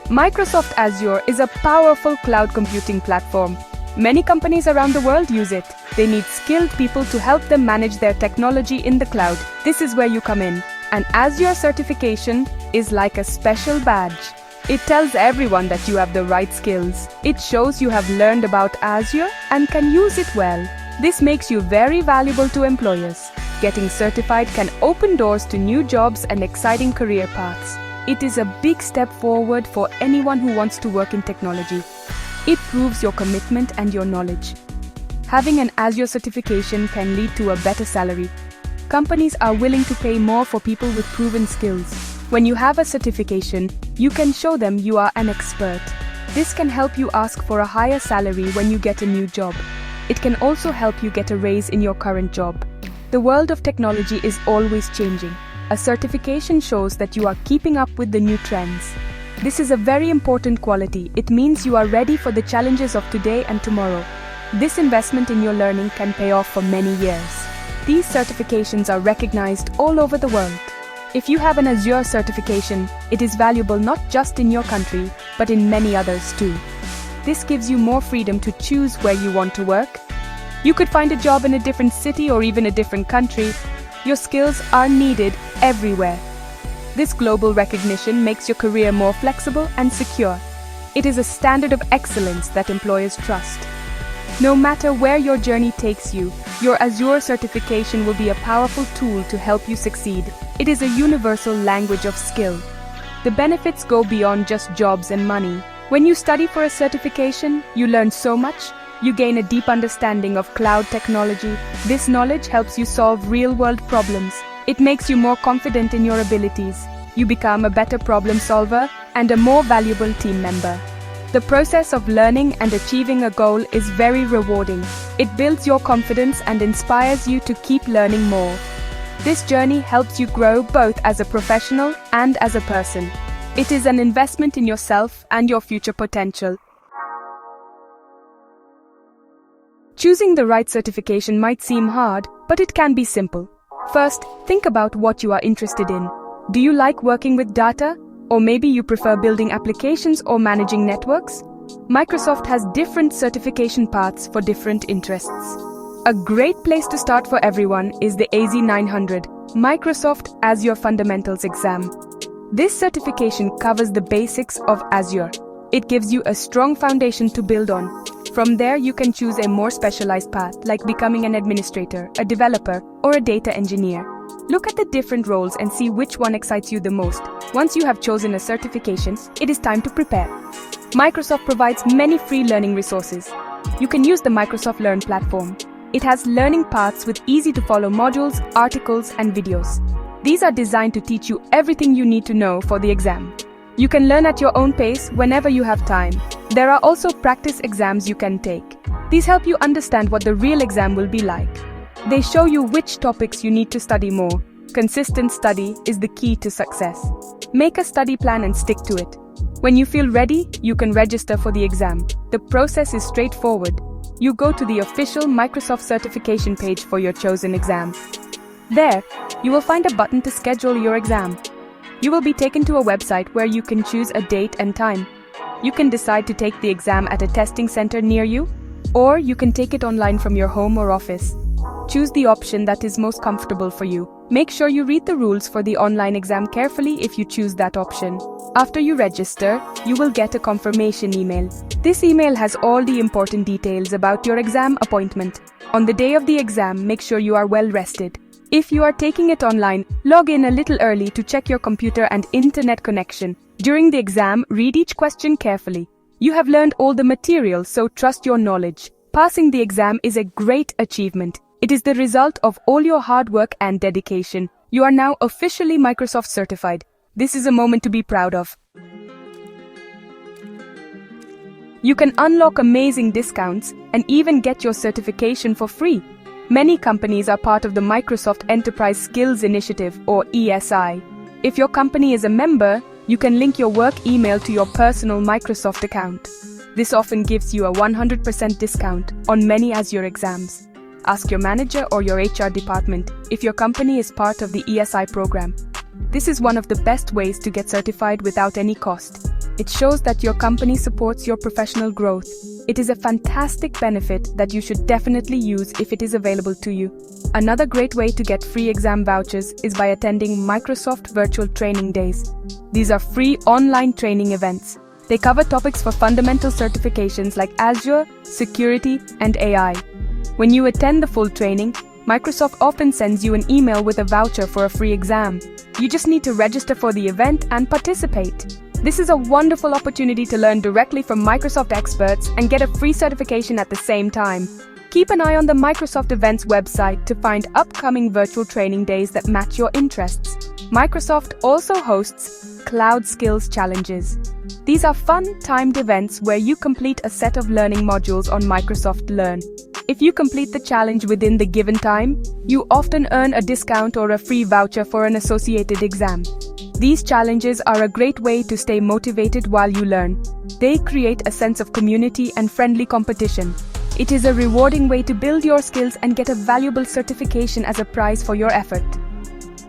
Microsoft Azure is a powerful cloud computing platform. Many companies around the world use it. They need skilled people to help them manage their technology in the cloud. This is where you come in. An Azure certification is like a special badge. It tells everyone that you have the right skills. It shows you have learned about Azure and can use it well. This makes you very valuable to employers. Getting certified can open doors to new jobs and exciting career paths. It is a big step forward for anyone who wants to work in technology. It proves your commitment and your knowledge. Having an Azure certification can lead to a better salary. Companies are willing to pay more for people with proven skills. When you have a certification, you can show them you are an expert. This can help you ask for a higher salary when you get a new job. It can also help you get a raise in your current job. The world of technology is always changing. A certification shows that you are keeping up with the new trends. This is a very important quality. It means you are ready for the challenges of today and tomorrow. This investment in your learning can pay off for many years. These certifications are recognized all over the world. If you have an Azure certification, it is valuable not just in your country, but in many others too. This gives you more freedom to choose where you want to work. You could find a job in a different city or even a different country. Your skills are needed everywhere. This global recognition makes your career more flexible and secure. It is a standard of excellence that employers trust. No matter where your journey takes you, your Azure certification will be a powerful tool to help you succeed. It is a universal language of skill. The benefits go beyond just jobs and money. When you study for a certification, you learn so much. You gain a deep understanding of cloud technology. This knowledge helps you solve real-world problems. It makes you more confident in your abilities. You become a better problem solver and a more valuable team member. The process of learning and achieving a goal is very rewarding. It builds your confidence and inspires you to keep learning more. This journey helps you grow both as a professional and as a person. It is an investment in yourself and your future potential. Choosing the right certification might seem hard, but it can be simple. First, think about what you are interested in. Do you like working with data? Or maybe you prefer building applications or managing networks? Microsoft has different certification paths for different interests. A great place to start for everyone is the AZ900 Microsoft Azure Fundamentals exam. This certification covers the basics of Azure. It gives you a strong foundation to build on. From there, you can choose a more specialized path, like becoming an administrator, a developer, or a data engineer. Look at the different roles and see which one excites you the most. Once you have chosen a certification, it is time to prepare. Microsoft provides many free learning resources. You can use the Microsoft Learn platform. It has learning paths with easy-to-follow modules, articles, and videos. These are designed to teach you everything you need to know for the exam. You can learn at your own pace whenever you have time. There are also practice exams you can take. These help you understand what the real exam will be like. They show you which topics you need to study more. Consistent study is the key to success. Make a study plan and stick to it. When you feel ready, you can register for the exam. The process is straightforward. You go to the official Microsoft certification page for your chosen exam. There, you will find a button to schedule your exam. You will be taken to a website where you can choose a date and time. You can decide to take the exam at a testing center near you, or you can take it online from your home or office. Choose the option that is most comfortable for you. Make sure you read the rules for the online exam carefully if you choose that option. After you register, you will get a confirmation email. This email has all the important details about your exam appointment. On the day of the exam, make sure you are well rested. If you are taking it online, log in a little early to check your computer and internet connection. During the exam, read each question carefully. You have learned all the material, so trust your knowledge. Passing the exam is a great achievement. It is the result of all your hard work and dedication. You are now officially Microsoft certified. This is a moment to be proud of. You can unlock amazing discounts and even get your certification for free. Many companies are part of the Microsoft Enterprise Skills Initiative, or ESI. If your company is a member, you can link your work email to your personal Microsoft account. This often gives you a 100% discount on many Azure exams. Ask your manager or your HR department if your company is part of the ESI program. This is one of the best ways to get certified without any cost. It shows that your company supports your professional growth. It is a fantastic benefit that you should definitely use if it is available to you. Another great way to get free exam vouchers is by attending Microsoft Virtual Training Days. These are free online training events. They cover topics for fundamental certifications like Azure, security, and AI. When you attend the full training, Microsoft often sends you an email with a voucher for a free exam. You just need to register for the event and participate. This is a wonderful opportunity to learn directly from Microsoft experts and get a free certification at the same time. Keep an eye on the Microsoft Events website to find upcoming virtual training days that match your interests. Microsoft also hosts Cloud Skills Challenges. These are fun, timed events where you complete a set of learning modules on Microsoft Learn. If you complete the challenge within the given time, you often earn a discount or a free voucher for an associated exam. These challenges are a great way to stay motivated while you learn. They create a sense of community and friendly competition. It is a rewarding way to build your skills and get a valuable certification as a prize for your effort.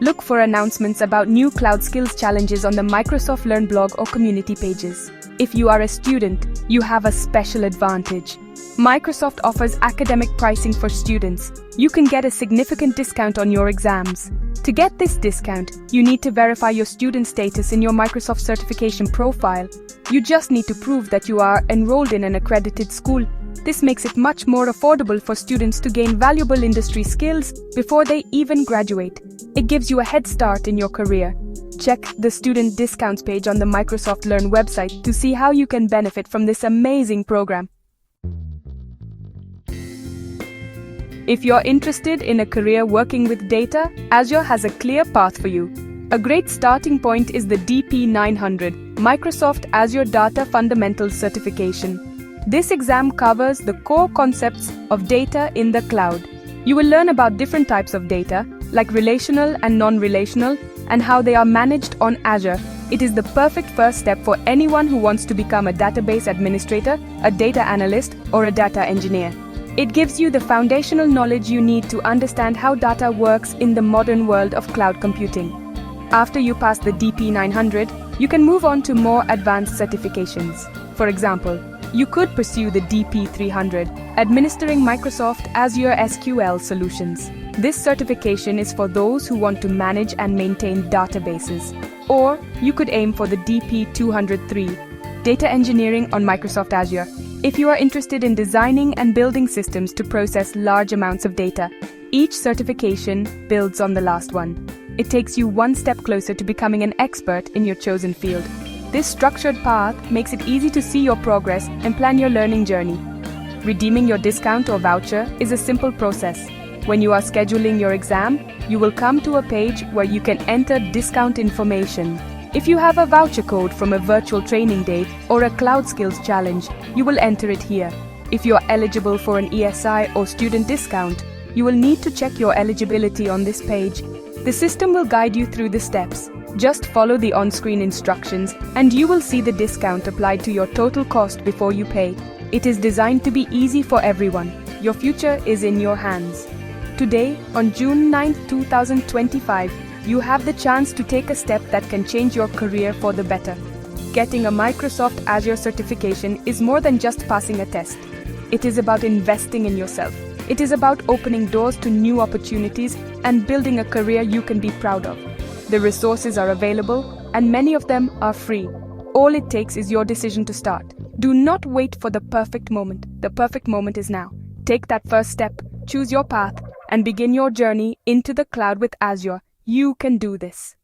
Look for announcements about new cloud skills challenges on the Microsoft Learn blog or community pages. If you are a student, you have a special advantage. Microsoft offers academic pricing for students. You can get a significant discount on your exams. To get this discount, you need to verify your student status in your Microsoft certification profile. You just need to prove that you are enrolled in an accredited school. This makes it much more affordable for students to gain valuable industry skills before they even graduate. It gives you a head start in your career. Check the student discounts page on the Microsoft Learn website to see how you can benefit from this amazing program. If you're interested in a career working with data, Azure has a clear path for you. A great starting point is the DP900, Microsoft Azure Data Fundamentals Certification. This exam covers the core concepts of data in the cloud. You will learn about different types of data, like relational and non-relational, and how they are managed on Azure. It is the perfect first step for anyone who wants to become a database administrator, a data analyst, or a data engineer. It gives you the foundational knowledge you need to understand how data works in the modern world of cloud computing. After you pass the DP900, you can move on to more advanced certifications. For example, you could pursue the DP300, administering Microsoft Azure SQL solutions. This certification is for those who want to manage and maintain databases. Or you could aim for the DP203, Data Engineering on Microsoft Azure, if you are interested in designing and building systems to process large amounts of data. Each certification builds on the last one. It takes you one step closer to becoming an expert in your chosen field. This structured path makes it easy to see your progress and plan your learning journey. Redeeming your discount or voucher is a simple process. When you are scheduling your exam, you will come to a page where you can enter discount information. If you have a voucher code from a virtual training day or a cloud skills challenge, you will enter it here. If you are eligible for an ESI or student discount, you will need to check your eligibility on this page. The system will guide you through the steps. Just follow the on-screen instructions and you will see the discount applied to your total cost before you pay. It is designed to be easy for everyone. Your future is in your hands. Today, on June 9, 2025, you have the chance to take a step that can change your career for the better. Getting a Microsoft Azure certification is more than just passing a test. It is about investing in yourself. It is about opening doors to new opportunities and building a career you can be proud of. The resources are available, and many of them are free. All it takes is your decision to start. Do not wait for the perfect moment. The perfect moment is now. Take that first step, choose your path, and begin your journey into the cloud with Azure. You can do this.